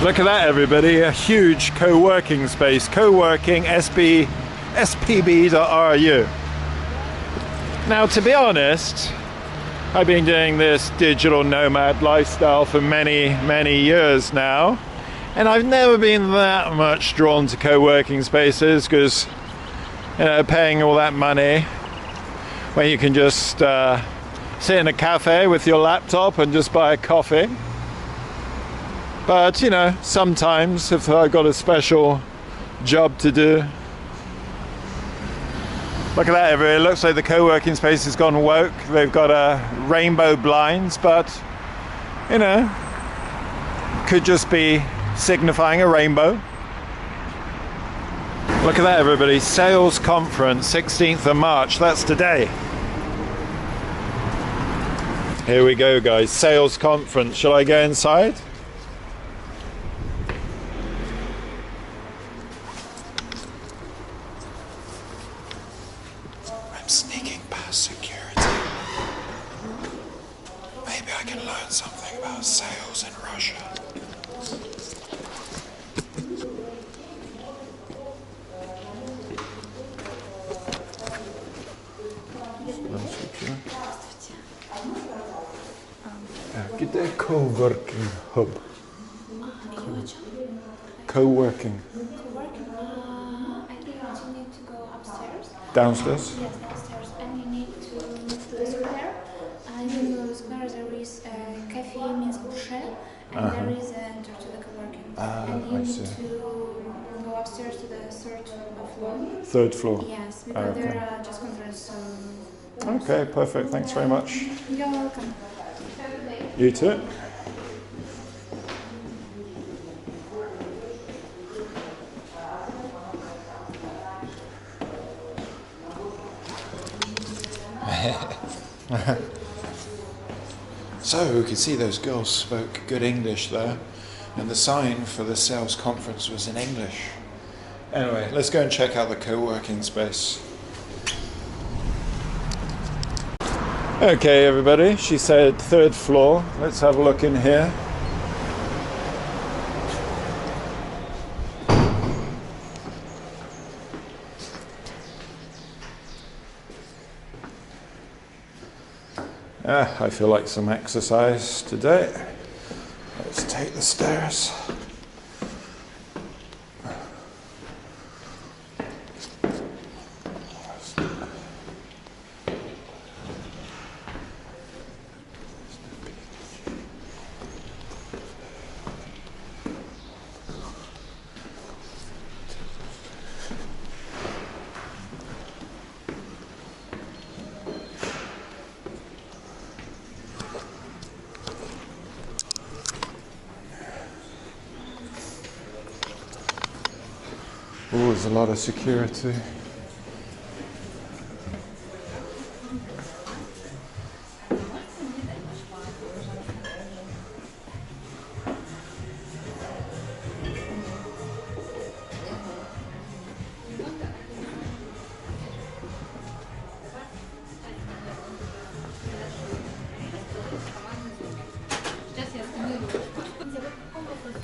Look at that, everybody, a huge co-working space. Co-working spb.ru. Now, to be honest, I've been doing this digital nomad lifestyle for many, many years now, and I've never been that much drawn to co-working spaces because, you know, paying all that money when you can just sit in a cafe with your laptop and just buy a coffee. But, you know, sometimes if I've got a special job to do. Look at that, everybody. It looks like the co-working space has gone woke. They've got rainbow blinds, but, you know, could just be signifying a rainbow. Look at that, everybody. Sales conference, 16th of March. That's today. Here we go, guys. Sales conference. Shall I go inside? Sneaking past security. Maybe I can learn something about sales in Russia. Где coworking hub? Co-working. I think you need to go upstairs. Downstairs? Yes, downstairs. And you need to move to the square. And in the square there is a cafe, means boucher, and there is an enter to the co-working. And you need to go upstairs to the third floor. Third floor? Yes, because there are just conference. Okay, perfect. Thanks very much. You're welcome. You too. So we could see those girls spoke good English there, and the sign for the sales conference was in English. Anyway, let's go and check out the co-working space. Okay, everybody, she said third floor. Let's have a look in here. I feel like some exercise today. Let's take the stairs. Oh, there's a lot of security.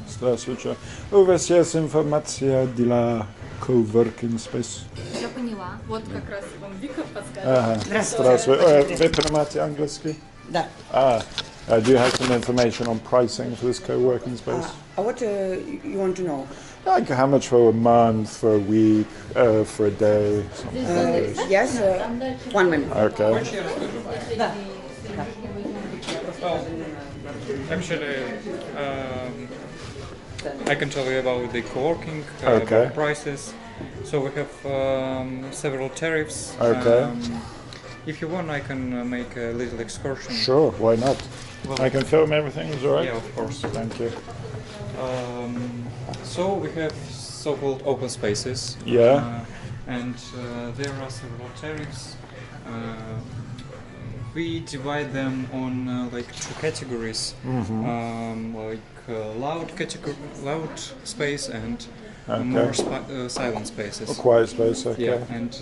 Здравствуйте. У вас есть информация для coworking space? Я поняла. Вот как раз вам Вика подскажет. Ага. Здравствуйте. Вы понимаете английский? Да. Do you have some information on pricing for this co-working space? What you want to know? Like how much for a month, for a week, for a day, something like this. Yes, 1 minute. Okay. Actually, I can tell you about the co-working, Okay. about prices. So we have several tariffs. Okay. If you want, I can make a little excursion. Sure, why not? Well, I can film everything, is alright? Yeah, of course. Thank you. So we have so-called open spaces. Yeah. And there are several tariffs. We divide them on like two categories, like loud space and more silent spaces. Quiet space, okay. Yeah, and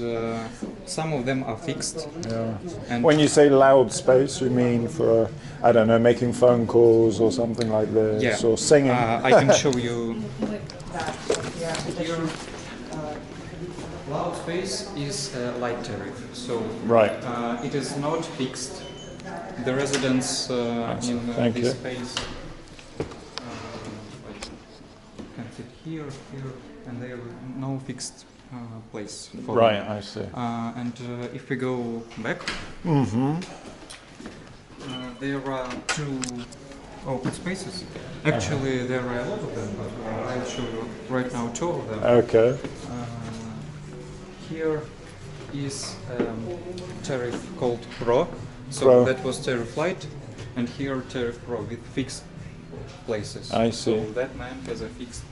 some of them are fixed. Yeah. And When you say loud space, you mean for, I don't know, making phone calls or something like this, yeah, or singing? I can show you here. Loud space is light tariff, so Right. it is not fixed. The residents in Thank this you. space like, can sit here, and there is no fixed place for Right, them. I see. And if we go back, there are two open spaces. Actually, there are a lot of them, but I'll show you right now two of them. Okay. Here is tariff called Pro, so Pro. that was tariff light, and here tariff Pro with fixed places. I see. So that man has a fixed.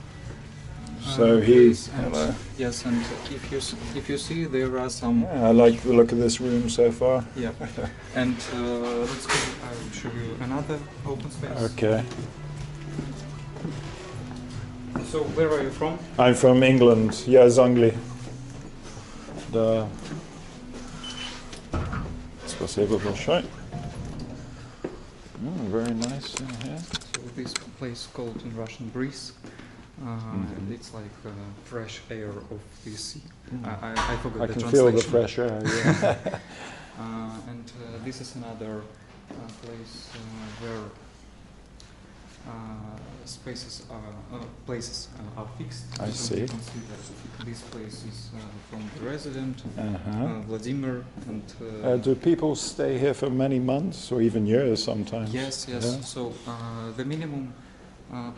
So place, and hello. yes, and if you see, there are some. Yeah, I like the look of this room so far. Yeah, and let's go. I will show you another open space. Okay. So where are you from? I'm from England. Yeah, Zangli. Да. Спасибо большое. Very nice in here. So this place called in Russian breeze. It's like fresh air of the sea. I forgot I the can translation. feel the fresh air. Yeah. And this is another place where places are fixed. I So see. you can see that this place is from the resident, Uh-huh. Vladimir, and Do people stay here for many months or even years sometimes? yes. Yeah. So the minimum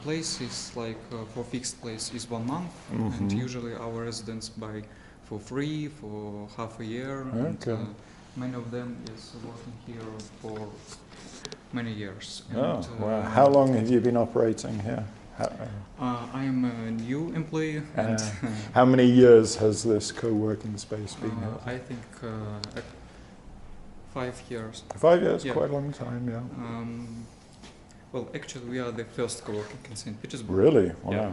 place is like for fixed place is 1 month, and usually our residents buy for free for half a year. Okay. And, many of them is working here for many years. Oh, And, wow. How long have you been operating here? I am a new employee, and How many years has this co-working space been here? I think 5 years. 5 years, yeah. quite a long time, yeah. Well, actually, we are the first co-working in St. Petersburg. Really? Wow. Yeah.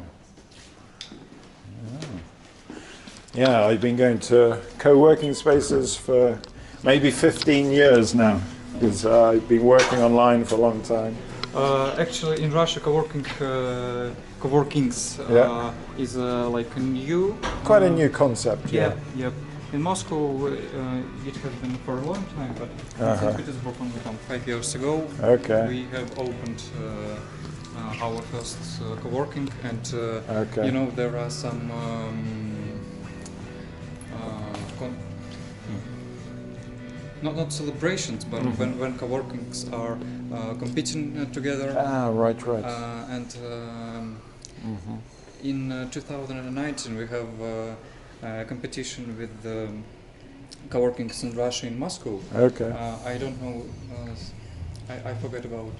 Yeah, I've been going to co-working spaces for maybe 15 years now, because I've been working online for a long time. Actually, in Russia, coworkings Yeah. is like a new. Quite a new concept, yeah. Yep. In Moscow, it has been for a long time, but in St. Petersburg only 5 years ago. Okay. We have opened our first coworking, and Okay. you know there are some not celebrations, but when coworkings are competing together. Ah, right. And in 2019 we have a competition with coworkings in Russia in Moscow. Okay. I don't know. I forgot about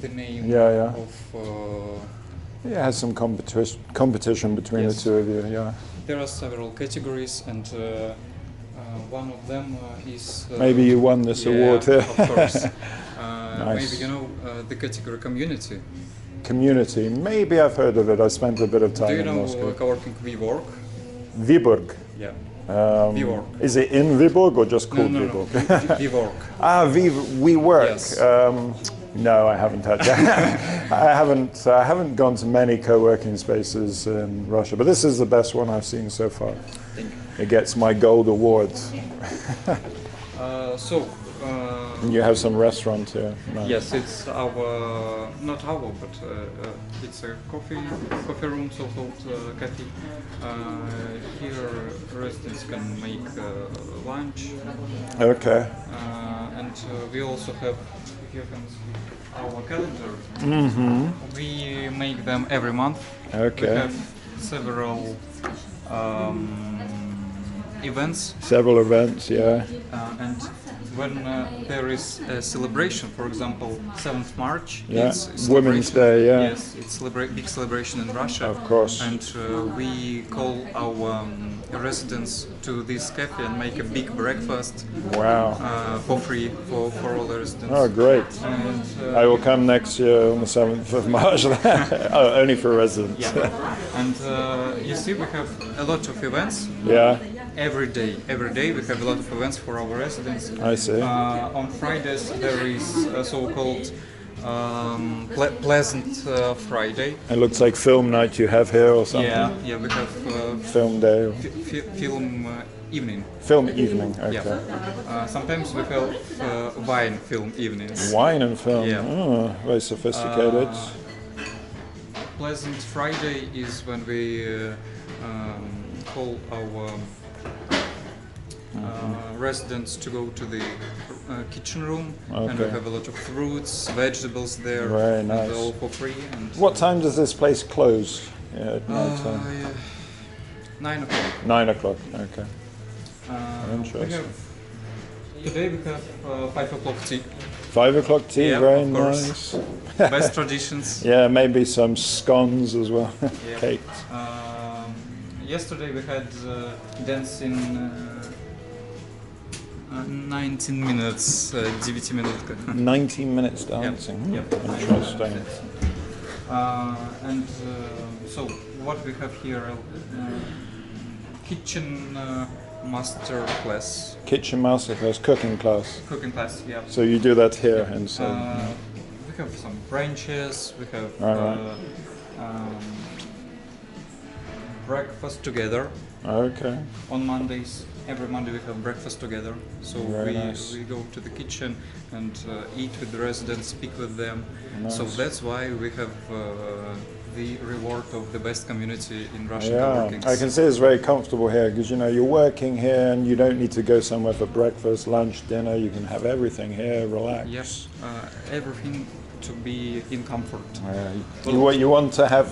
the name Yeah. of. Yeah, it has some competition between Yes. the two of you, yeah. There are several categories, and one of them is. Maybe you won this yeah, award here. Of course. Nice. Maybe you know the category community. Community, maybe I've heard of it. I spent a bit of time Do you in know Moscow. coworking WeWork? Viborg. Yeah. WeWork. Is it in Viborg or just called No. Viborg? WeWork. WeWork. Yes. No, I haven't had that. I haven't gone to many co-working spaces in Russia, but this is the best one I've seen so far. Thank you. It gets my gold award. And you have some restaurant here. Nice. Yes, it's our, not our, but it's a coffee room, so-called cafe. Here residents can make lunch. Okay. And we also have, if you can see, our calendar. We make them every month. Okay. We have several events. Several events, yeah. And when there is a celebration, for example, 7th March, Yeah, it's Women's celebration- Day, yeah. Yes, it's big celebration in Russia. Of course. And we call our residents to this cafe and make a big breakfast Wow. for free for all the residents. Oh, great. And I will come next year on the 7th of March. Oh, only for residents. yeah, and you see, we have a lot of events. Yeah, Every day we have a lot of events for our residents. I see. On Fridays there is a so-called Pleasant Friday. It looks like film night you have here or something. Yeah, we have Film day. Or film evening. film evening, okay. Yeah. Sometimes we have wine film evenings. Wine and film. Yeah. Oh, very sophisticated. Pleasant Friday is when we call our residents to go to the kitchen room, and we Okay. have a lot of fruits, vegetables there, Very and nice. all for free. And What time does this place close? Yeah, at night time. 9 o'clock. 9 o'clock, okay. We Interesting. have, today we have 5 o'clock tea. 5 o'clock tea, Yeah, very of course. nice. Best traditions. Yeah, maybe some scones as well. Yeah. Cakes. Yesterday we had dancing 19 minutes, 9 минутка. 19 minutes dancing. Hmm, Yep. Interesting. And so what we have here, kitchen master class, Kitchen masterclass, cooking class. cooking class. Yeah. So you do that here, and so We have some branches. We have Alright. breakfast together okay. on Mondays. Every Monday we have breakfast together. So Very nice. we go to the kitchen and eat with the residents, speak with them. So Nice. that's why we have the reward of the best community in Russian Yeah, coworkings. I can see it's very comfortable here because you know you're working here and you don't need to go somewhere for breakfast, lunch, dinner. You can have everything here, relax. Yes, everything to be in comfort. You want to have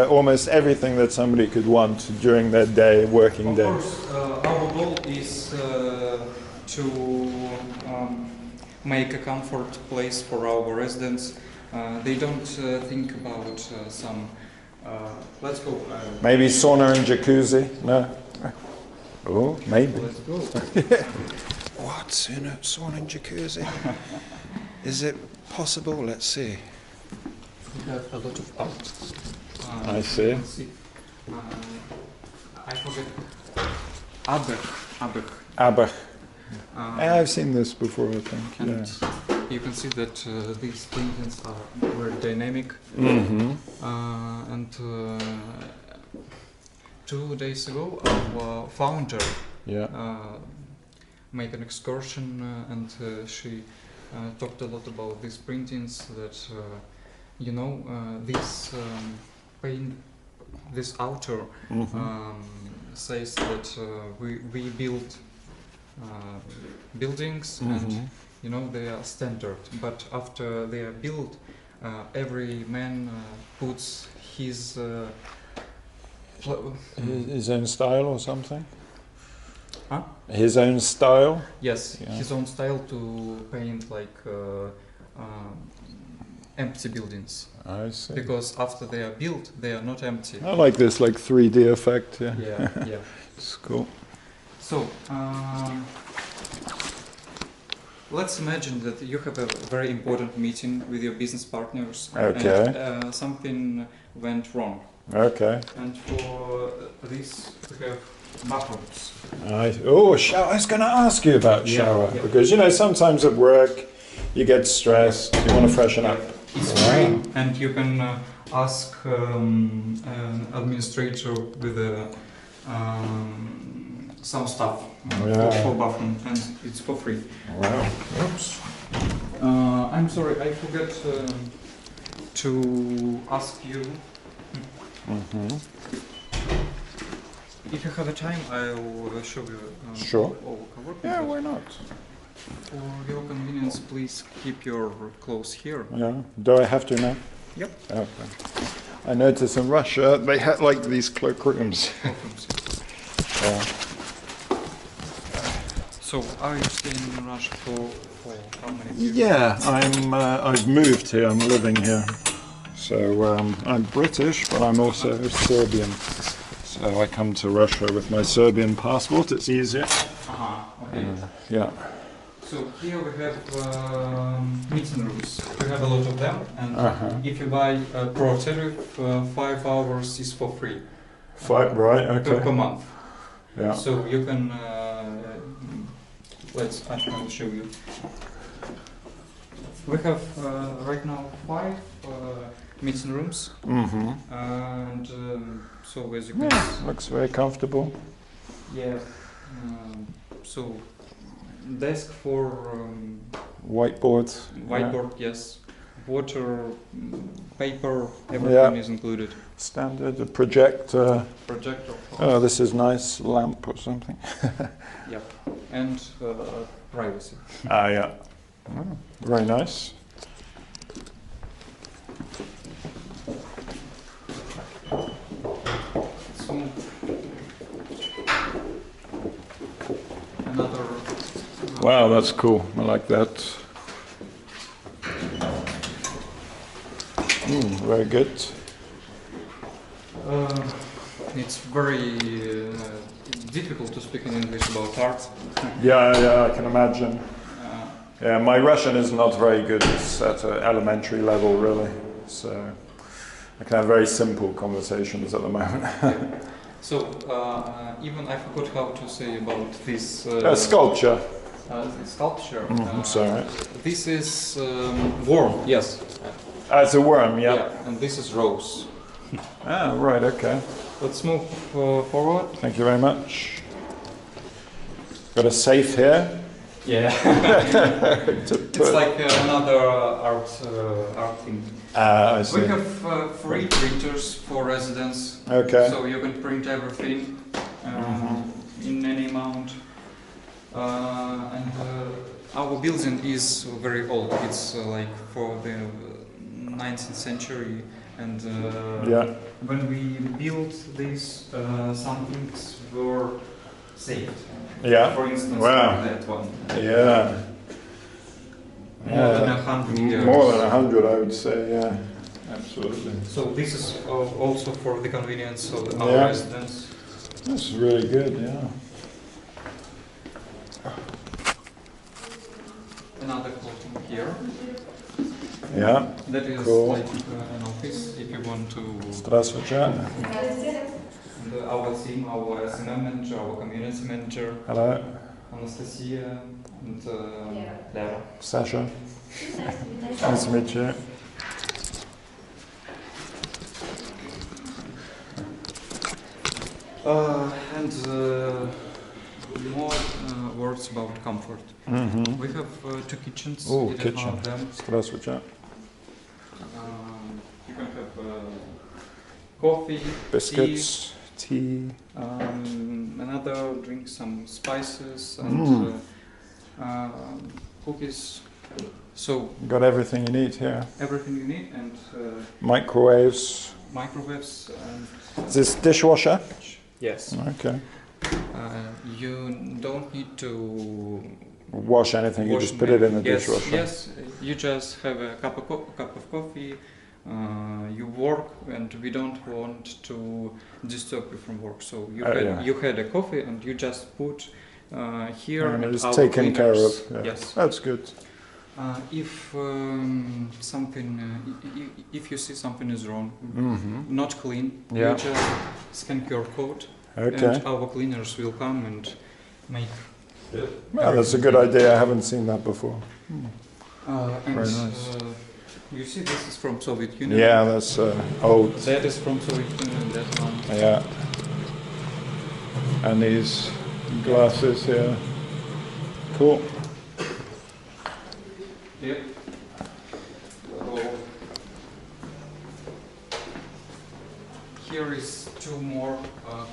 almost everything that somebody could want during their day, working Of day. course, our goal is to make a comfort place for our residents. They don't think about some. Let's go. Maybe sauna and jacuzzi? No. Oh, maybe. Let's go. What? Sauna and jacuzzi? Is it possible? Let's see. We have a lot of art. I see. You can see. I forget. Abech. Abach. I've seen this before, I think. And Yeah. you can see that these paintings are very dynamic. Mm-hmm. And 2 days ago, our founder Yeah. made an excursion, and she talked a lot about these printings. That this paint, this author says that we build buildings, and they are standard. But after they are built, every man puts his His own style or something? Huh? His own style? Yes, Yeah. his own style to paint like empty buildings. I see. Because after they are built, they are not empty. I like this like 3D effect, yeah. Yeah. It's cool. So, let's imagine that you have a very important meeting with your business partners, Okay. and something went wrong. Okay. And for this, we have bathrooms. I was going to ask you about shower yeah. because sometimes at work you get stressed, you want to freshen up. It's free, and you can ask an administrator with some stuff for bathroom, and it's for free. Wow. Oops. I'm sorry, I forgot to ask you. If you have a time, I'll show you Sure. all coworking. Yeah, why not? For your convenience, please keep your clothes here. Yeah. Do I have to now? Yep. Okay. I noticed in Russia they had like these cloakrooms. Welcome. Yeah. So, are you staying in Russia for how many years? Yeah, I've moved here. I'm living here. So I'm British, but I'm also Serbian. So I come to Russia with my Serbian passport. It's easier. Okay. Yeah. So here we have meeting rooms. We have a lot of them, and if you buy a pro tariff, 5 hours is for free. Right. Okay. Per month. Yeah. So you can. I can show you. We have right now 5 meeting rooms, and so as you can see, Looks very comfortable. yeah. So desk for Whiteboard. whiteboard, yes. Water, paper, everything is included. Standard. A projector. Projector. Oh, this is nice. Lamp or something. Yeah, and privacy. Yeah. Oh, very nice. So another. Wow, that's cool. I like that. Very good. It's very difficult to speak in English about art. Yeah, I can imagine. Yeah, my Russian is not very good. It's at an elementary level, really. So I can have very simple conversations at the moment. So even I forgot how to say about this Sculpture. sculpture. Sorry. This is worm. Yes. It's a worm, yeah. Yeah, and this is rose. Right, okay. Let's move forward. Thank you very much. Got a safe here. Yeah. It's like another art thing. I see. We have 3 printers for residents. Okay. So you can print everything in any amount. And our building is very old. It's like for the 19th century. And when we built this, some things were saved. Yeah. For instance, Wow. that one. Yeah. More than 100 years. More than 100, I would say, yeah. Absolutely. So this is also for the convenience of our residents. That's really good, yeah. Another courting here. Yeah. That is Cool. like an office if you want to. Здравствуйте. And our team, our SMM manager, our community manager, Hello. Anastasia and Lara. Sasha. Nice to meet you. And more words about comfort. We have 2 kitchens. Oh, Each kitchen. one of them. Здравствуйте. You can have coffee, Biscuits, tea. another drink, some spices and cookies. So Got everything you need here. everything you need and Microwaves. microwaves. And Is this dishwasher? yes, Okay. you don't need to Wash anything, you wash just put it in the yes, dishwasher. Yes, you just have a cup of coffee. You work, and we don't want to disturb you from work. So you had a coffee, and you just put here. And and it's our taken care of. cleaners. Yeah. Yes. That's good. If something, if you see something is wrong, not clean, Yeah. you just scan QR code, Okay. and our cleaners will come and make. Well, that's a good idea. I haven't seen that before. And Very nice. you see, this is from Soviet Union. Yeah, that's old. That is from Soviet Union. That one. Yeah. And these glasses here. Cool. Yep. Here is 2 more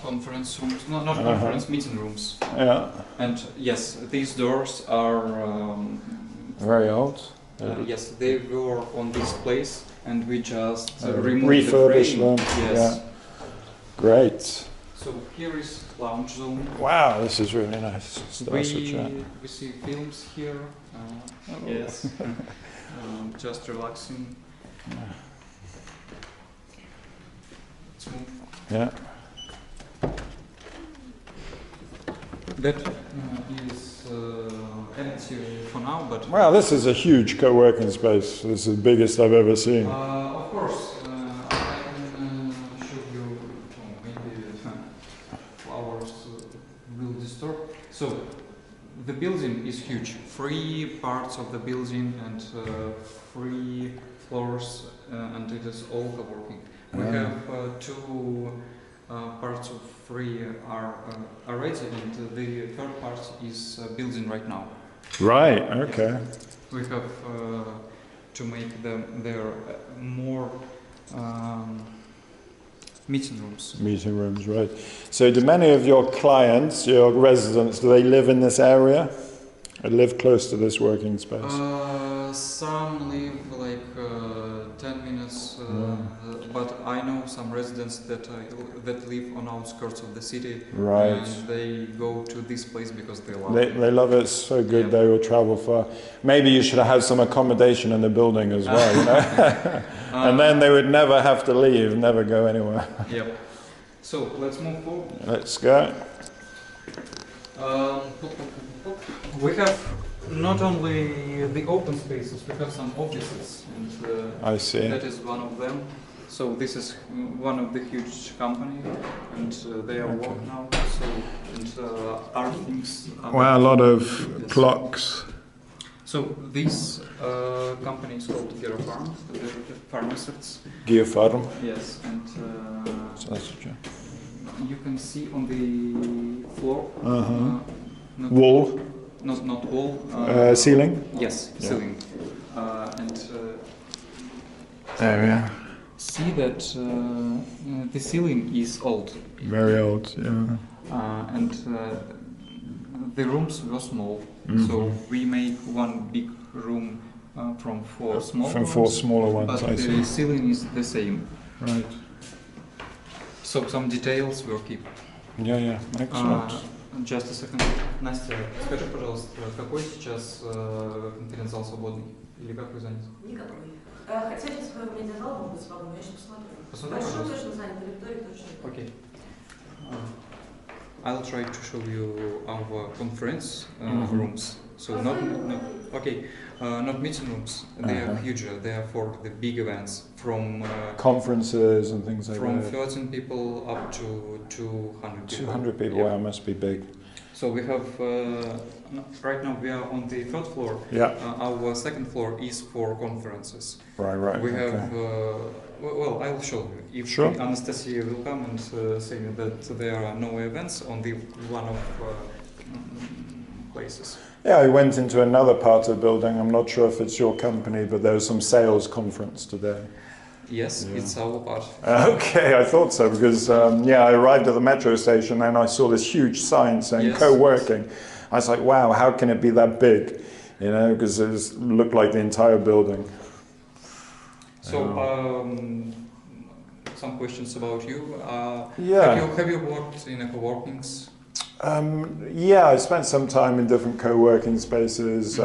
conference rooms, not conference, meeting rooms. Yeah. And yes, these doors are, Very old. yes, they were on this place and we just removed Refurbish the frame. them. Yes. Yeah. Great. So here is lounge zone. Wow, this is really nice. We Switcher. see films here. Yes, just relaxing. Let's move. Yeah. That is empty for now, but Wow, this is a huge co-working space. This is the biggest I've ever seen. of course, I can show you maybe flowers will disturb. So the building is huge. 3 parts of the building and 3 floors, and it is all co-working. We have 2 parts of 3 are already, and the third part is building right now. Right, okay. We have to make there more meeting rooms. Meeting rooms, right. So do many of your clients, your residents, do they live in this area? Or live close to this working space? Some live like 10 minutes, but I know some residents that live on outskirts of the city. Right. And they go to this place because they love They it. love it so good, Yeah. they will travel far. Maybe you should have some accommodation in the building as well, you know? And then they would never have to leave, never go anywhere. Yep. So let's move forward. Let's go. We have not only the open spaces, we have some offices, and I see. that is one of them. So this is one of the huge company, and they are work now. So and our things. Wow, a lot of clocks. So this company is called Gera Farm, the pharmacists. Gear farm. Yes, and So that's what you can see on the floor. Not Wall, not wall. ceiling. Yes, Yeah. ceiling. And There we are. see that the ceiling is old, Very old, yeah. and the rooms were small. So we make one big room from 4 small From rooms, 4 smaller ones, but I the see. ceiling is the same. Right. So some details we'll keep. Yeah, excellent. Just a second. Настя, скажи, пожалуйста, какой сейчас конференц-зал свободный? Или как вы заняты? Никакой. Хотя сейчас в медиазал могут быть свободны, я еще посмотрю. Посмотри, Большой пожалуйста. точно занят, аудитория точно. Okay. I'll try to show you our conference rooms. So not meeting rooms. They are huger. They are for the big events from Conferences and things like from that. 13 people up to 200 people. 200 people, Yeah. wow, must be big. So we have right now we are on the 3rd floor. Yeah, Our 2nd floor is for conferences. right. We okay. have, well, I'll show you. If Sure. Anastasia will come and say that there are no events on the one of places. Yeah, I went into another part of the building. I'm not sure if it's your company, but there was some sales conference today. Yes, Yeah. it's our part. Okay, I thought so because I arrived at the metro station and I saw this huge sign saying Yes. co-working. I was like, wow, how can it be that big? You know, because it looked like the entire building. So, some questions about you. Yeah. Have you worked in a coworkings? I spent some time in different co-working spaces.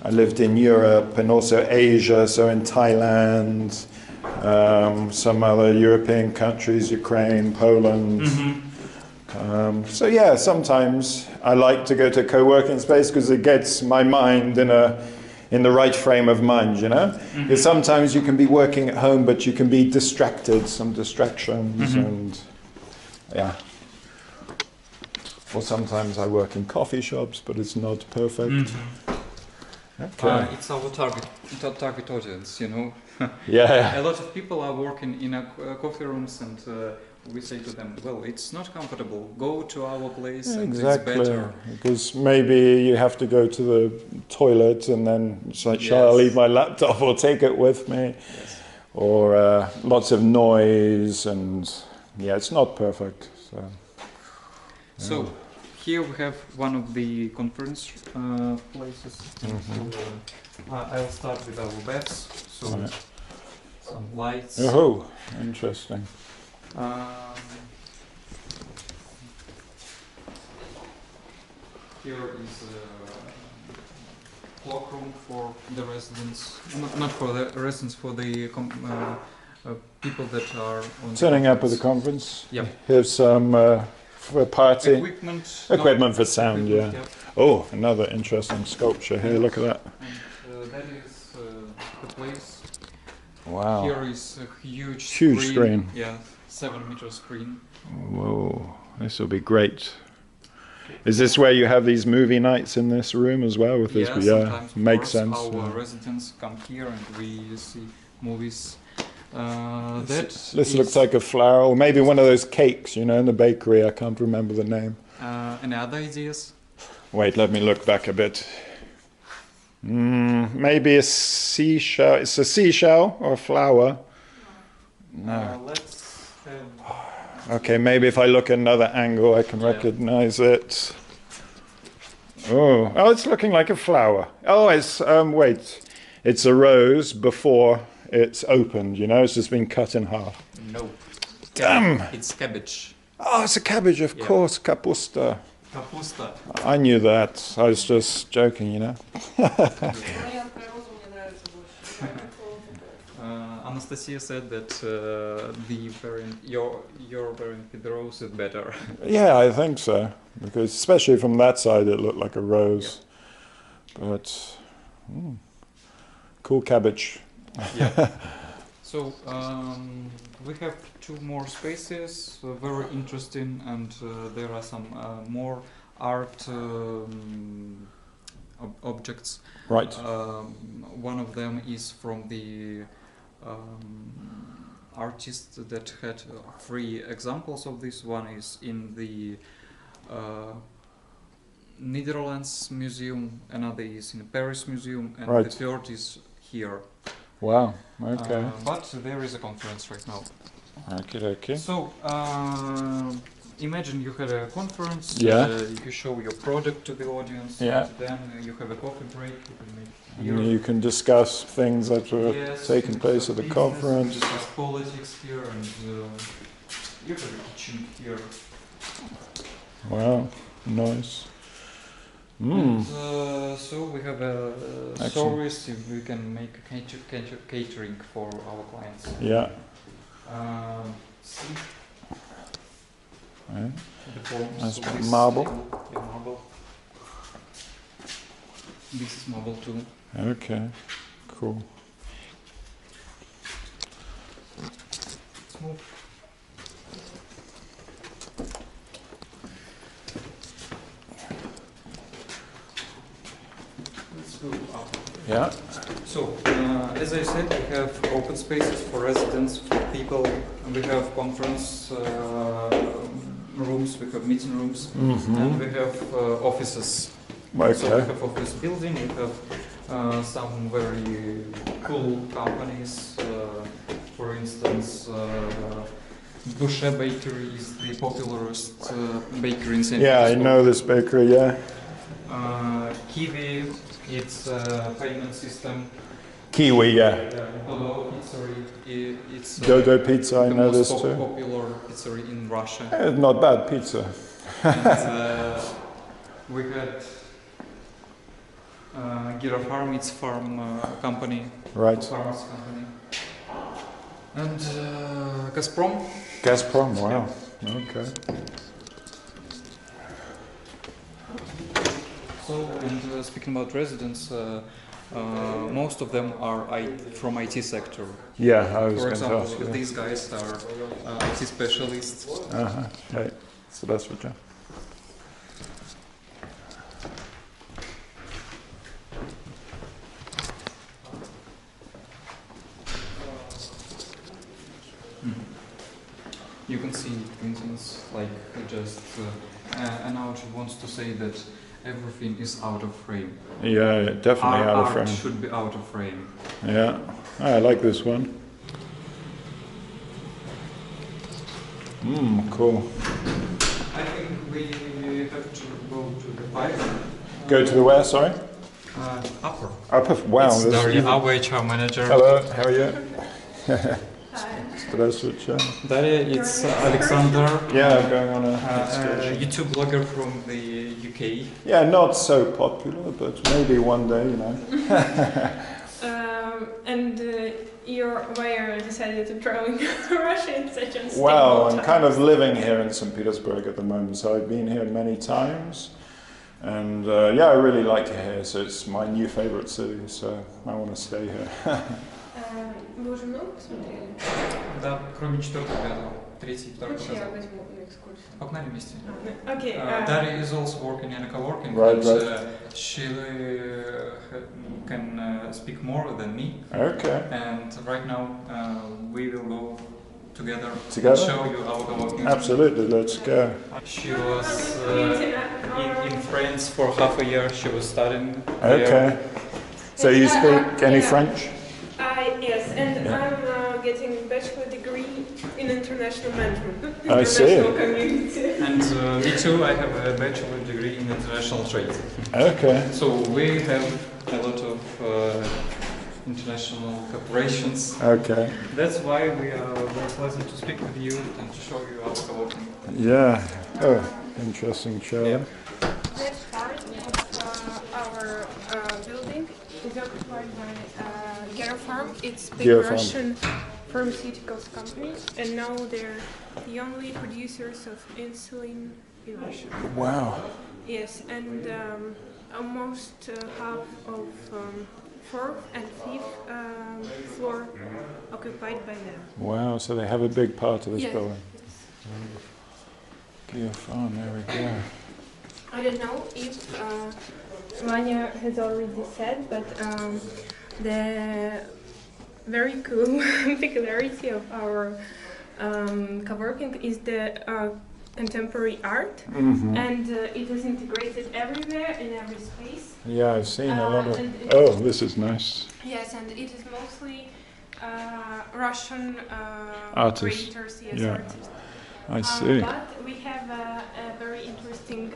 I lived in Europe and also Asia, so in Thailand, some other European countries, Ukraine, Poland. Sometimes I like to go to a co-working space because it gets my mind in the right frame of mind, you know? Because sometimes you can be working at home, but you can be distracted, some distractions, and yeah. Or sometimes I work in coffee shops, but it's not perfect. Okay. It's our target audience, you know. Yeah. A lot of people are working in coffee rooms, and we say to them, well, it's not comfortable. Go to our place, and Exactly. it's better. Because maybe you have to go to the toilet and then it's like, shall I leave my laptop or take it with me? Yes. Or lots of noise and it's not perfect. So here we have one of the conference places. I'll start with our beds. So Right. some lights. Oh, interesting. Um, Here is a cloakroom for the residents, not for the residents, for the people that are on Turning the up at the conference. Yep. Here's some for a party. Equipment. Equipment for sound, equipment, yeah. yep. Oh, another interesting sculpture here. Look at that. And that is the place. Wow. Here is a huge Screen. Yeah, 7-meter screen. Whoa, this will be great. Is this where you have these movie nights in this room as well? With this, Sometimes, of makes course, sense. Our residents come here and we see movies. This looks like a flower, or maybe one of those cakes, you know, in the bakery. I can't remember the name. Any other ideas? Wait, let me look back a bit. Maybe a seashell. It's a seashell or a flower. No. Let's have... Okay, maybe if I look at another angle, I can recognize it. Oh, it's looking like a flower. Oh, it's wait, it's a rose before it's opened. You know, it's just been cut in half. No. Damn! It's cabbage. Oh, it's a cabbage, of course, kapusta. Kapusta. I knew that. I was just joking, you know. Anastasia said that the variant, your variant with the rose is better. Yeah, I think so, because especially from that side, it looked like a rose. But cool cabbage. Yeah. So we have 2 more spaces, very interesting, and there are some more art objects. Right. One of them is from the artist that had 3 examples of this. One is in the Netherlands Museum, another is in the Paris Museum, and Right. the third is here. Wow. Okay. But there is a conference right now. Okay. So imagine you had a conference. Yeah. You show your product to the audience. Yeah. And then you have a coffee break. You can make And you can discuss things that were taking place at the business, conference. discuss politics here, and you have a kitchen here. Wow. Nice. And, so we have a Excellent. service if we can make catering for our clients. Yeah. See Right. the forms. That's So this marble. table, yeah, marble. This is marble too. Okay. Cool. Let's move. Let's go up. Yeah. So, as I said, we have open spaces for residents, for people, and we have conference rooms, we have meeting rooms, and we have offices. So we Okay. have office building, we have some very cool companies, for instance, Duše Bakery is the popularest bakery in St. Yeah, I Petersburg. know this bakery. Yeah. Kiwi, it's a payment system. Kiwi. Yeah. Dodo Pizzeria, it's Dodo Pizza. I the know most this too. popular pizzeria in Russia. Not bad pizza. And, we had Farm, it's farm company, Right. farmers company, and Gazprom. Gazprom. Wow. Okay. So, and speaking about residents, most of them are from IT sector. Yeah, I was For going to example, ask you. these guys are IT specialists. Right. So that's what you. You can see, for instance, like just an author wants to say that everything is out of frame. Yeah, definitely out of Art frame. should be out of frame. Yeah, I like this one. Cool. I think we have to go to the pipe. Go to the where? Sorry. Upper. Upper. Wow. It's this- Daria, our HR manager. Hello. How are you? Здравствуйте. Daria, it's Alexander. Yeah, I'm going on a excursion. YouTube blogger from the UK. Yeah, not so popular, but maybe one day, you know. Why are you decided to travel to Russia in such a stable Well, I'm time? kind of living here in St. Petersburg at the moment, so I've been here many times. And yeah, I really like it here, so it's my new favorite city, so I want to stay here. Вы уже много посмотрели? Да, кроме 4-5, 3-2 Хочешь, я показал. возьму на экскурсию? Погнали вместе. Окей. Daria is also working in a coworking, Right, but right. she can speak more than me. Okay. And right now we will go together Together? and show you our coworking. Absolutely, let's go. She was in France for half a year. She was studying. Okay. there. So you speak any French? Yes, and Yeah. I'm getting a bachelor degree in international management. I see. International community. And me too, I have a bachelor degree in international trade. Okay. So we have a lot of international cooperations. Okay. That's why we are very pleasant to speak with you and to show you our coworking. Yeah. Oh, interesting show. Yeah. This part of our building is occupied by Gera Farm. It's a big Gera Farm. Russian pharmaceuticals company, and now they're the only producers of insulin in Russia. Wow. Yes, and almost half of fourth and fifth floor occupied by them. Wow, so they have a big part of this Yes. building. Geo Farm, there we go. I don't know if Vanya has already said, but the very cool peculiarity of our coworking is the contemporary art, Mm-hmm. and it is integrated everywhere in every space. Yeah, I've seen a lot of... and it- Oh, this is nice. Yes, and it is mostly Russian Artists. creators, yes, Yeah. artists. I see. But we have a very interesting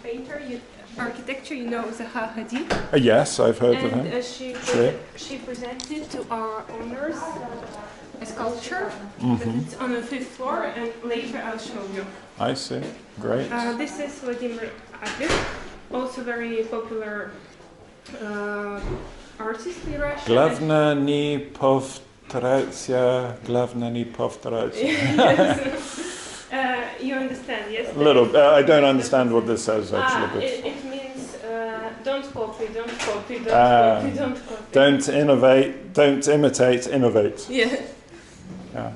painter, architecture. You know Zaha Hadid, Yes, I've heard of and him. she she presented to our owners a sculpture that is on the fifth floor, and later I'll show you. I see. Great. This is Vladimir Adler, also very popular artist in Russia. Главное не повторяйся, главное не повторяйся. You understand, yes? A little. I don't understand what this says actually, but It means don't copy, don't copy, don't Ah. copy, don't copy. don't innovate, don't imitate, innovate. Yeah. Yeah.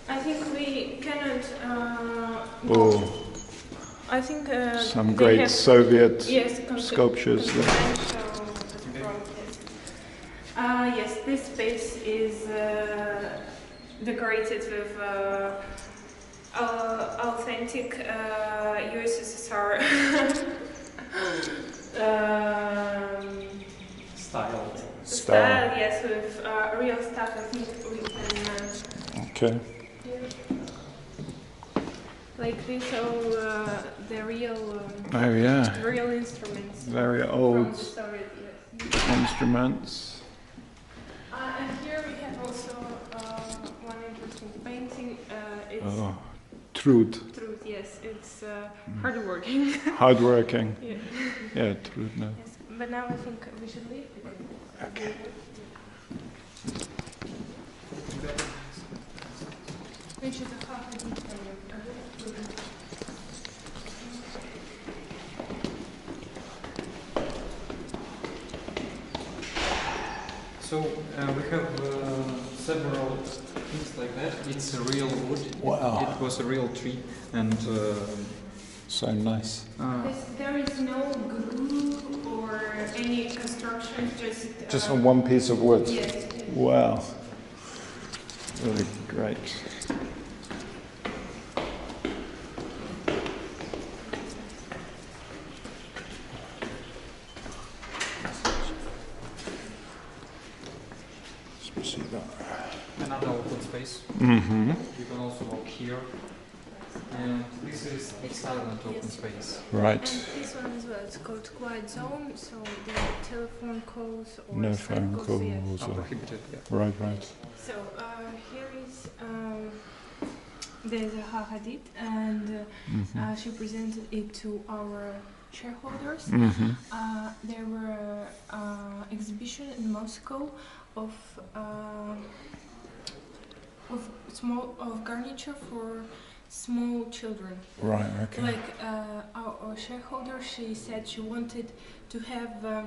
I think we cannot. Oh, I think some they great have, Soviet yes, sculptures there. Yes, this space is decorated with authentic USSR Style. Style. Yes, with real stuff. I think we can. Okay. Like these all the real Oh yeah. real instruments Very from old the Soviet Yes. instruments. And here we have also one interesting painting. It's Oh, truth, truth. Yes, it's hardworking. hardworking. Yeah. Yeah, trudno. Yes, but now I think we should leave. Okay. We should have a detail. So we have several things like that. It's a real wood. Wow. It was a real tree, and So nice. There is no glue or any construction, Just on one piece of wood. Yes. Wow. Really great. See that. another open space. Mm-hmm. You can also walk here. And this is the silent open space. Right. And this one as well, it's called quiet zone, so the telephone calls or No Skype phone calls, calls. yes. Are Or... prohibited, yeah. Right, right. So here is there's a Hadid, and she presented it to our shareholders. There were exhibition in Moscow of garniture for small children. Right, okay. Like our shareholder, she said she wanted to have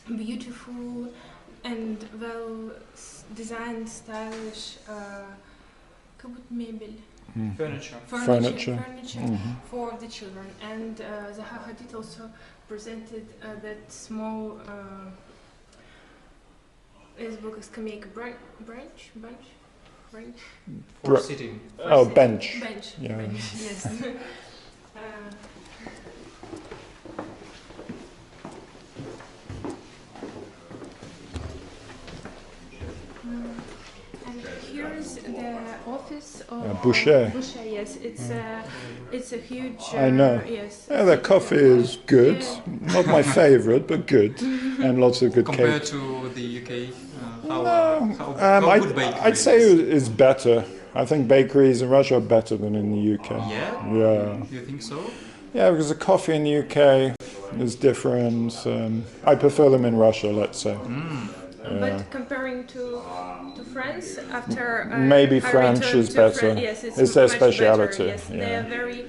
beautiful and well designed, stylish мебель. Furniture. Furniture. For the children. And Zaha Hadid also presented that small скамейка branch. For sitting. Oh, bench. Bench. Yeah. Bench, yes. And here's the office of Boucher. Boucher, yes, it's a huge. I know. Yes. Yeah, the coffee is good. Yeah. Not my favorite, but good. And lots of good Compared cake. to the UK, how good bakery I'd say is? it's better. I think bakeries in Russia are better than in the UK. Yeah? Yeah. You think so? Yeah, because the coffee in the UK is different. I prefer them in Russia, let's say. But comparing to France, after Maybe I French returned is to better. yes, It's their much speciality, Better, yes, they yeah. are very.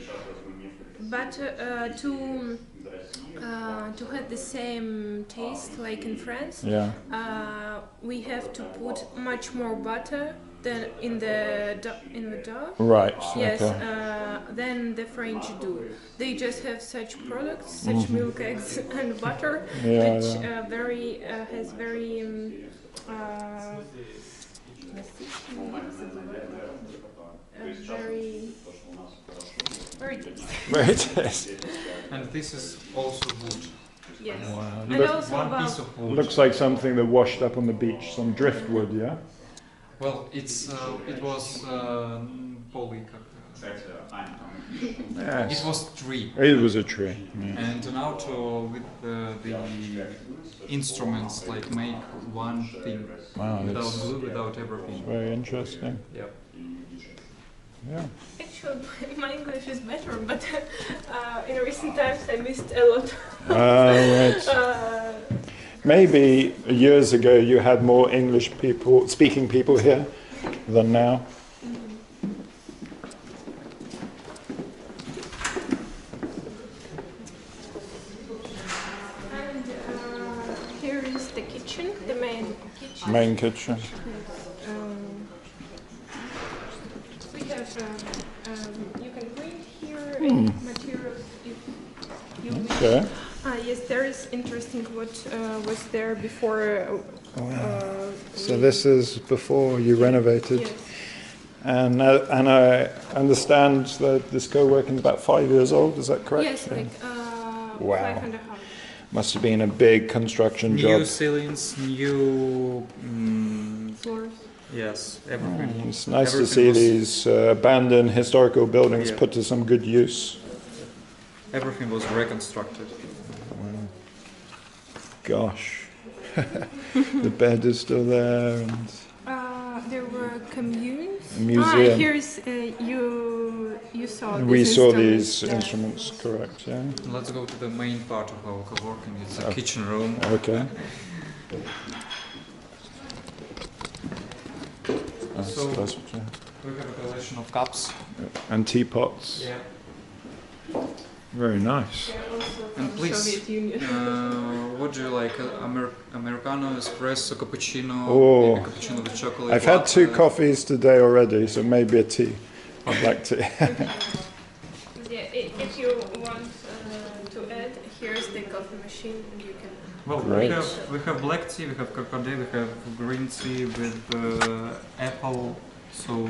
But to have the same taste like in France, Yeah. we have to put much more butter than in the dough. Right. Yes, Okay. than the French do. They just have such products, such milk, eggs, and butter, Yeah, which yeah. has very very tasty. Very tasty. And this is also wood. Yes, Wow. and Look- also One about piece of wood. Looks like something that washed up on the beach, some driftwood, yeah? Well, it was poly. Yes. It was tree. It was a tree. Yeah. And now with the instruments, like make one thing Wow, without that's glue, without everything. very interesting. Yep. Yeah. actually my English is better, but in recent times I missed a lot. Right. Maybe years ago you had more English people, speaking people here than now. And here is the kitchen, the main kitchen. Main kitchen. We have, you can print here any materials if you wish. Okay. Yes, there is interesting what was there before. So this is before you renovated. Yes. And I understand that this co-working is about 5 years old, is that correct? Yes, like Wow. 5.5. Must have been a big construction New job. ceilings, new. Floors. Yes, everything. It's nice to Everything see was- these abandoned historical buildings Yeah. put to some good use. Everything was reconstructed. Gosh. The bed is still there. And There were communes. A museum. Here's you saw. we these saw instruments. these instruments, correct, yeah? Let's go to the main part of our co-working. It's a Okay. kitchen room. Okay. So- That's- We have a collection of cups. and teapots. Yeah. Very nice. They're also And from please, Soviet Union. What do you like? Americano, espresso, cappuccino, Oh. maybe cappuccino with chocolate. I've had 2 latte. coffees today already, so maybe a tea. I'd like tea. Yeah, if you want to add, here's the coffee machine, and you can. Well, Great. we have black tea, we have crocodile, we have green tea with apple. So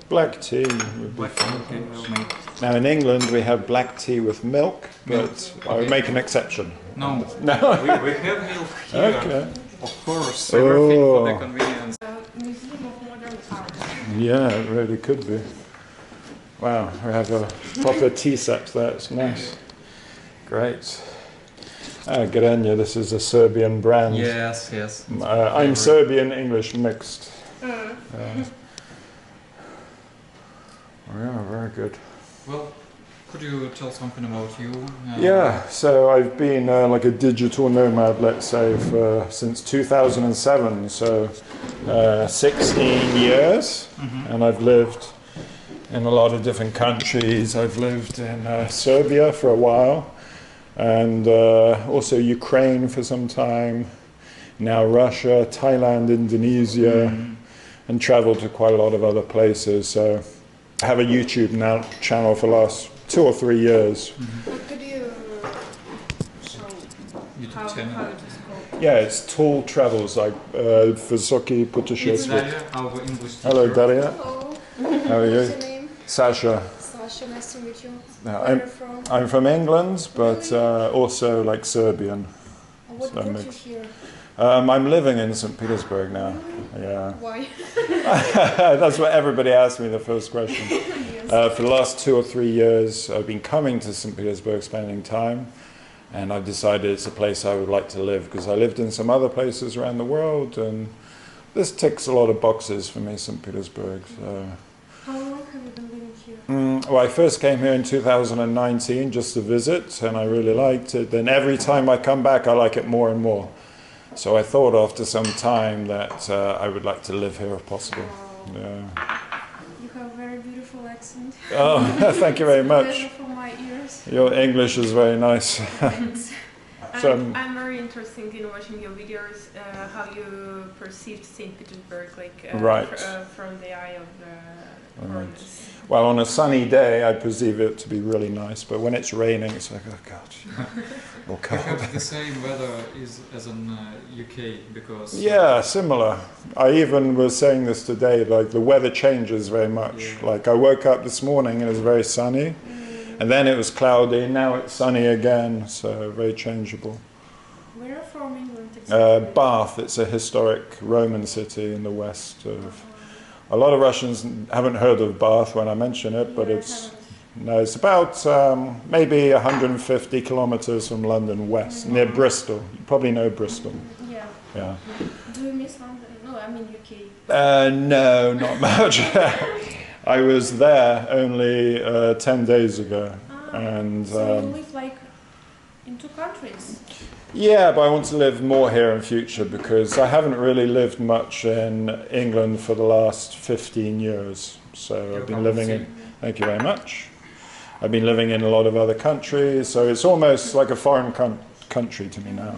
Black tea. would be black tea, fine. okay, I'll make. Now in England we have black tea with milk, but I would make an exception. No, No. we have milk here. Okay. Of course, everything for the Oh. convenience. Museum of Modern Art. Yeah, it really could be. Wow, we have a proper tea set there. It's nice. Great. Granja, this is a Serbian brand. Yes, yes. I'm Serbian English mixed. Yeah, very good. Well, could you tell something about you? Yeah, so I've been like a digital nomad, let's say, since 2007, so 16 years, and I've lived in a lot of different countries. I've lived in Serbia for a while, and also Ukraine for some time, now Russia, Thailand, Indonesia, and traveled to quite a lot of other places. So I have a YouTube channel for the last 2 or 3 years. Could you show how it is called? Yeah, it's Tall Travels, like Vysoki It's Puteshestvie. Daria, our English teacher. Hello, Daria. Hello. How are you? What's your name? Sasha. Sasha, nice to meet you. Yeah, Where are you from? I'm from England, but also like Serbian. What so brought you mixed. here? I'm living in St. Petersburg now. Yeah. Why? That's what everybody asks me the first question. For the last 2 or 3 years, I've been coming to St. Petersburg, spending time, and I've decided it's a place I would like to live, because I lived in some other places around the world, and this ticks a lot of boxes for me, St. Petersburg. So. How long have you been living here? Well, I first came here in 2019 just to visit, and I really liked it. Then every time I come back, I like it more and more. So I thought after some time that I would like to live here if possible. Wow. Yeah. You have a very beautiful accent. Oh, thank you very much. Pleasure for my ears. Your English is very nice. Thanks. So, I'm very interested in watching your videos, how you perceived St. Petersburg, like Right. From the eye of the foreigners. well, on a sunny day, I perceive it to be really nice, but when it's raining, it's like, oh God, or We cold. have the same weather as in UK because Yeah, similar. I even was saying this today, like the weather changes very much. Yeah. Like I woke up this morning and it was very sunny, and then it was cloudy, and now it's sunny again, so very changeable. Where are you from England exactly? Bath, it's a historic Roman city in the west of... A lot of Russians haven't heard of Bath when I mention it, but it's... No, it's about maybe 150 kilometers from London west, near Bristol. You probably know Bristol. Yeah. Yeah. Do you miss London? No, I mean UK. No, not much. I was there only 10 days ago. And So you live like in 2 countries? yeah, but I want to live more here in future, because I haven't really lived much in England for the last 15 years. So I've been living in... Thank you very much. I've been living in a lot of other countries, so it's almost like a foreign country to me now.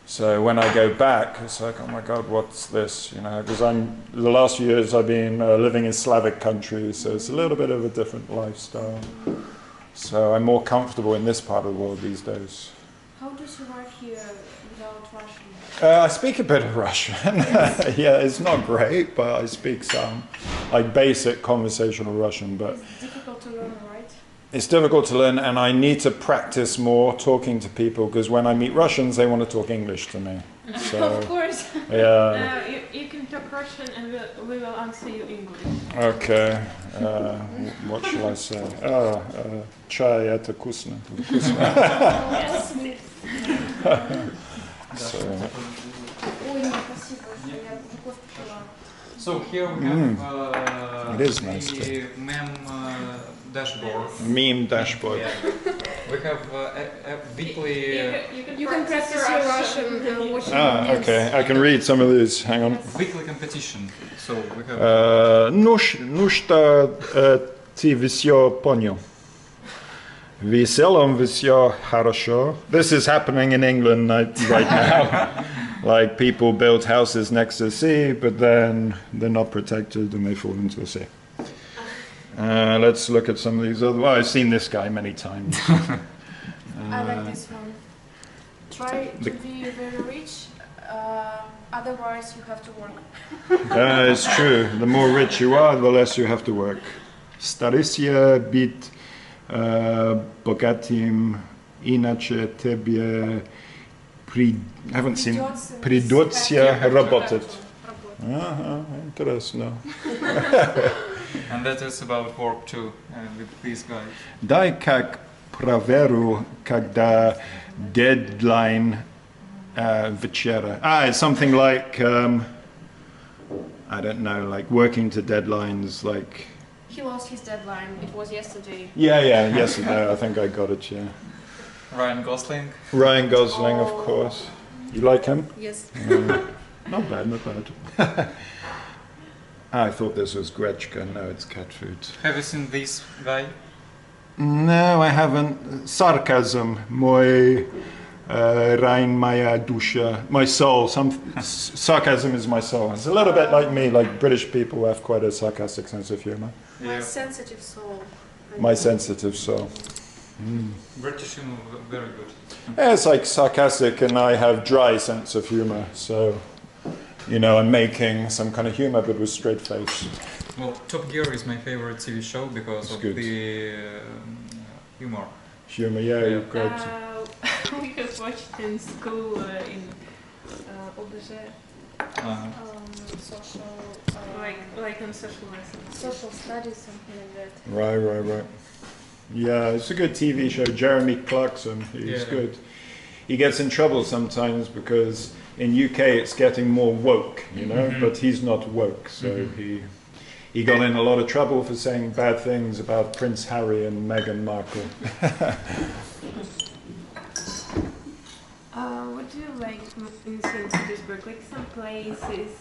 So when I go back, it's like, oh my God, what's this? You know, because the last few years I've been living in Slavic countries, so it's a little bit of a different lifestyle. So I'm more comfortable in this part of the world these days. How do you survive here without Russian? I speak a bit of Russian. Yeah, it's not great, but I speak some, like basic conversational Russian. But It's difficult to learn, right? it's difficult to learn, and I need to practice more talking to people, because when I meet Russians, they want to talk English to me. So, Of course. yeah. You can talk Russian and we will answer you English. Okay. What shall I say? Чай это вкусно. Yes. So, Ой, нет, спасибо. Я кофе пила. So here we have It is nice the meme dashboard. meme dashboard. Yeah. We have a weekly You can practice your Russian watching Ah, okay. I can read some of these. Hang on. weekly competition. So we have Ну что ты все понял? Веселом все хорошо. This is happening in England right now. Like people build houses next to the sea, but then they're not protected and they fall into the sea. Let's look at some of these other... Well, I've seen this guy many times. I like this one. Try to be very rich, otherwise you have to work. It's true. The more rich you are, the less you have to work. Старайся быть богатым, иначе тебе I haven't seen... Придется работать. Interesno. And that is about work too, with this guy. Daj kak praveru kada deadline večera. It's something like, I don't know, like working to deadlines, like... He lost his deadline. It was yesterday. Yeah, yesterday, I think I got it, yeah. Ryan Gosling. Ryan Gosling, of course. You like him? Yes. Not bad, not bad. I thought this was Gretchka. No, it's cat food. Have you seen this guy? No, I haven't. Sarcasm, mój rein, moja dusza, my soul. Sarcasm is my soul. It's a little bit like me, like British people have quite a sarcastic sense of humor. My sensitive soul. My sensitive soul. British humor, very good. Yeah, it's like sarcastic, and I have dry sense of humor. So, you know, I'm making some kind of humor, but with straight face. Well, Top Gear is my favorite TV show because of the humor. Humor, yeah, great. We have watched in school in Oberze, Social, like on social lessons. social studies, something like that. Right. Yeah, it's a good TV show. Jeremy Clarkson, he's good. He gets in trouble sometimes because in UK it's getting more woke, you know, but he's not woke, so he got in a lot of trouble for saying bad things about Prince Harry and Meghan Markle. What do you like in St. Petersburg? Like some places,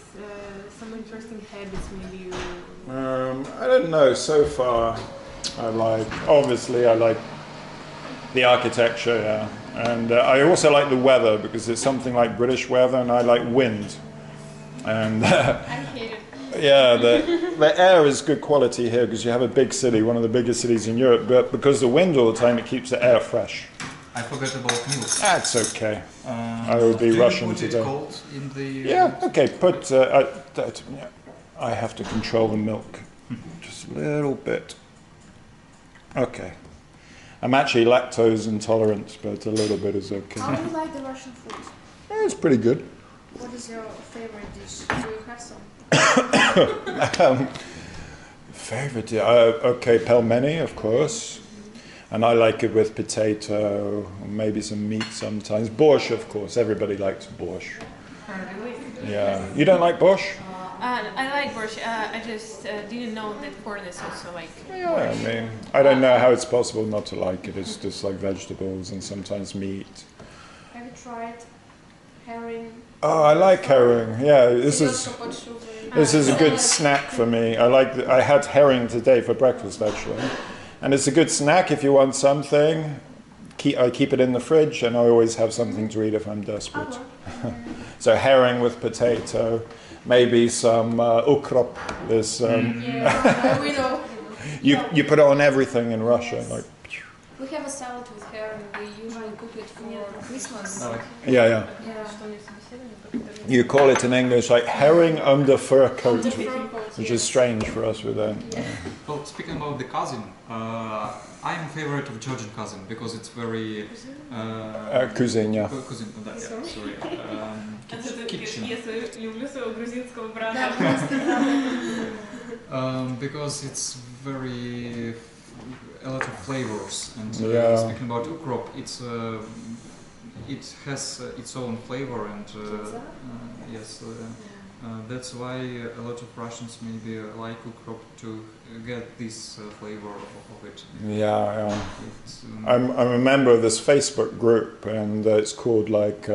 some interesting habits maybe you... I don't know, so far I like the architecture, yeah. And I also like the weather because it's something like British weather, and I like wind. And I hate it. yeah, the air is good quality here because you have a big city, one of the biggest cities in Europe, but because the wind all the time, it keeps the air fresh. I forgot about milk. That's okay. I will be Russian today. It cold in the... Yeah, okay, I have to control the milk. Just a little bit. Okay. I'm actually lactose intolerant, but a little bit is okay. How do you like the Russian food? Yeah, it's pretty good. What is your favorite dish? Do you have some? Favorite, okay, pelmeni, of course. And I like it with potato, maybe some meat sometimes. Borscht, of course. Everybody likes borscht. Yeah. You don't like borscht? I like borscht. I just didn't know that corn is also like Yeah, I mean, I don't know how it's possible not to like it. It's just like vegetables and sometimes meat. Have you tried herring? Oh, I like herring. Yeah, this is a good snack for me. I had herring today for breakfast actually, and it's a good snack if you want something. I keep it in the fridge, and I always have something to eat if I'm desperate. So herring with potato, maybe some ukrop. This We know. you put it on everything in Russia, like. We have a salad with herring. We usually cook it for Christmas. Yeah. You call it in English like herring under fur coat, which is strange for us with that. Well, speaking about the cousin, I'm a favorite of Georgian cousin because it's very... Cuisine, yeah. Cuisine, sorry. Kitchen. Я люблю своего грузинского брата. Because it's very... a lot of flavors, and speaking about ukrop, it has its own flavor, and that's why a lot of Russians maybe like ukrop to get this flavor of it. Yeah. I'm a member of this Facebook group, and it's called like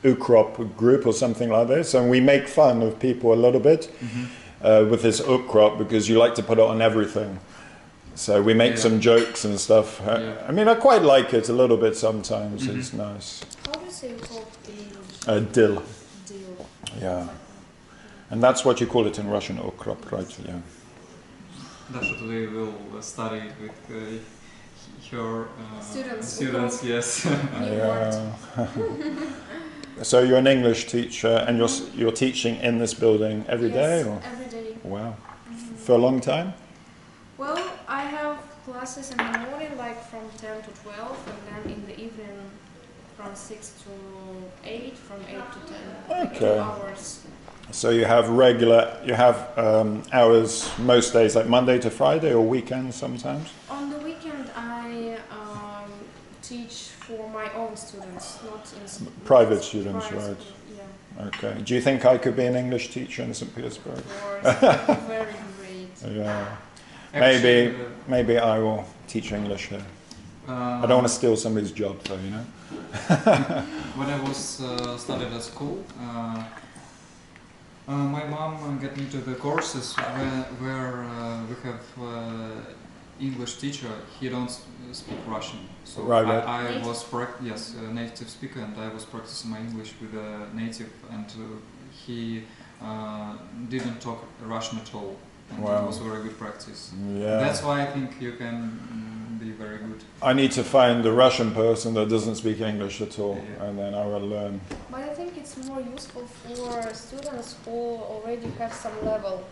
ukrop group or something like this, and we make fun of people a little bit with this ukrop because you like to put it on everything. So we make some jokes and stuff. I mean, I quite like it a little bit sometimes. It's nice. How do you say ukrop in English? Dill. Dill. Yeah. And that's what you call it in Russian, ukrop, right? Yeah. That's what we will study with her students. Yes. Yeah. So you're an English teacher, and you're teaching in this building every day? Or? Every day. Wow. For a long time? Well, I have classes in the morning, like from 10 to 12, and then in the evening from 6 to 8, from 8 to 10. Like 2 hours. So you have hours most days, like Monday to Friday, or weekends sometimes? On the weekend, I teach for my own students, not in school. Private students, Private right? school, yeah. Okay. Do you think I could be an English teacher in St. Petersburg? Of course, it would be very great. Yeah. Actually, Maybe I will teach English here. I don't want to steal somebody's job, though, you know. When I was studied at school, my mom got me to the courses where we have English teacher. He don't speak Russian, so Right. I was native speaker, and I was practicing my English with a native, and he didn't talk Russian at all. And Wow. it was very good practice. Yeah. That's why I think you can be very good. I need to find a Russian person that doesn't speak English at all, Yeah. and then I will learn. But I think it's more useful for students who already have some level.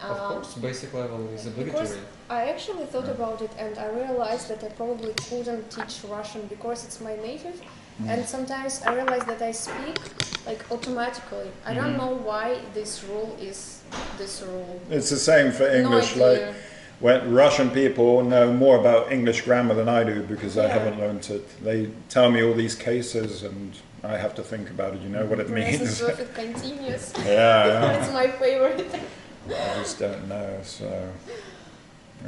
Of course, basic level is Because obligatory. I actually thought about it, and I realized that I probably couldn't teach Russian because it's my native, and sometimes I realize that I speak like automatically. I don't know why this rule is this rule. It's the same for English. No Like idea. when Russian people know more about English grammar than I do because I Yeah. haven't learnt it. They tell me all these cases, and I have to think about it. You know what it Present means? perfect continuous. Yeah. It's my favorite. I just don't know. So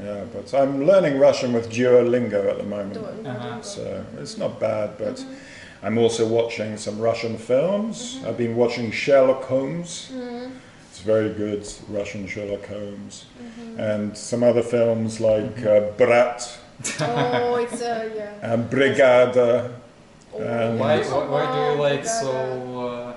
yeah, but I'm learning Russian with Duolingo at the moment. So it's not bad, but I'm also watching some Russian films. I've been watching Sherlock Holmes. It's very good, Russian Sherlock Holmes. And some other films like Brat Oh, it's yeah. and Brigada. And Why do you like Wow,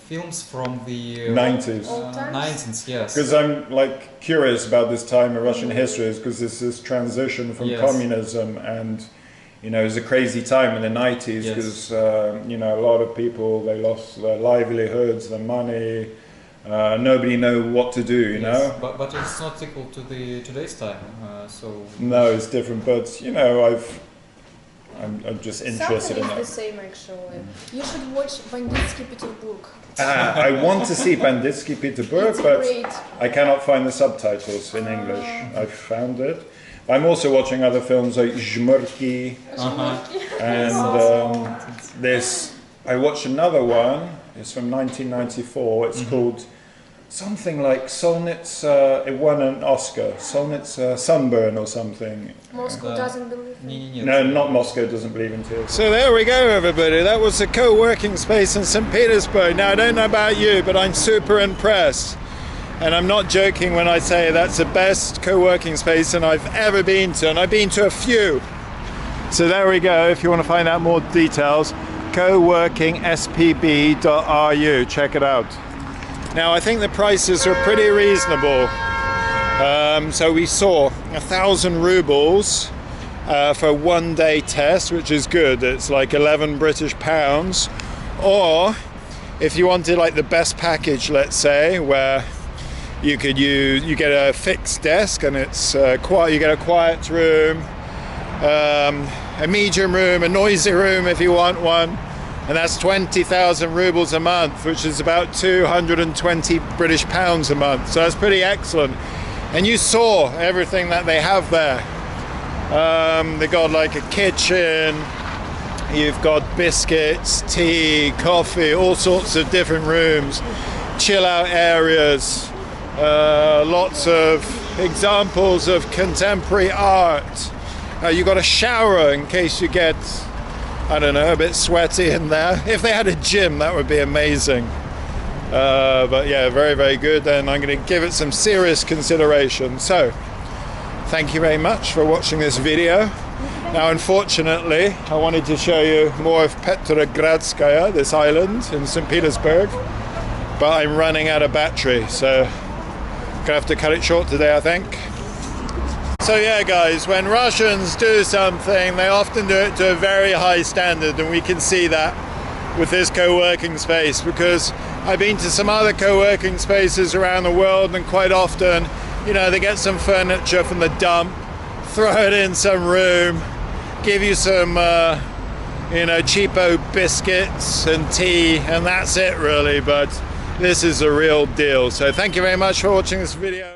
films from the 90s. Old times? 90s? Yes. Because I'm like curious about this time in Russian history, because this is transition from Yes. communism, and you know, it was a crazy time in the 90s Yes. because you know, a lot of people, they lost their livelihoods, their money. Nobody know what to do, you know. But it's not equal to the today's time. So No, it's different. But you know, I'm just interested Something in is the that. same actually. You should watch Бандитский Петербург. I want to see Banditsky Petersburg, It's but great. I cannot find the subtitles in English. I've found it. I'm also watching other films like Żmurki and this. I watched another one. It's from 1994. It's called something like Solnitz. It won an Oscar. Solnitz Sunburn or something. Moscow doesn't believe me. No, not Moscow doesn't believe in tears. So there we go, everybody. That was the co-working space in St. Petersburg. Now, I don't know about you, but I'm super impressed. And I'm not joking when I say that's the best co-working space that I've ever been to. And I've been to a few. So there we go. If you want to find out more details, coworkingspb.ru. Check it out. Now, I think the prices are pretty reasonable. So we saw 1,000 rubles for a one-day test, which is good. It's like 11 British pounds. Or if you wanted like the best package, let's say, where you get a fixed desk and it's quiet. You get a quiet room, a medium room, a noisy room if you want one, and that's 20,000 rubles a month, which is about 220 British pounds a month. So that's pretty excellent. And you saw everything that they have there. They got like a kitchen. You've got biscuits, tea, coffee, all sorts of different rooms, chill out areas, lots of examples of contemporary art. You got a shower in case you get, I don't know, a bit sweaty in there. If they had a gym, that would be amazing. But yeah, very, very good. And I'm going to give it some serious consideration. So, thank you very much for watching this video. Now, unfortunately, I wanted to show you more of Petrogradskaya, this island in St. Petersburg, but I'm running out of battery, so I'm gonna have to cut it short today, I think. So yeah, guys, when Russians do something, they often do it to a very high standard, and we can see that with this co-working space, because I've been to some other co-working spaces around the world, and quite often, you know, they get some furniture from the dump, throw it in some room, give you some you know, cheapo biscuits and tea, and that's it really, but this is a real deal. So thank you very much for watching this video.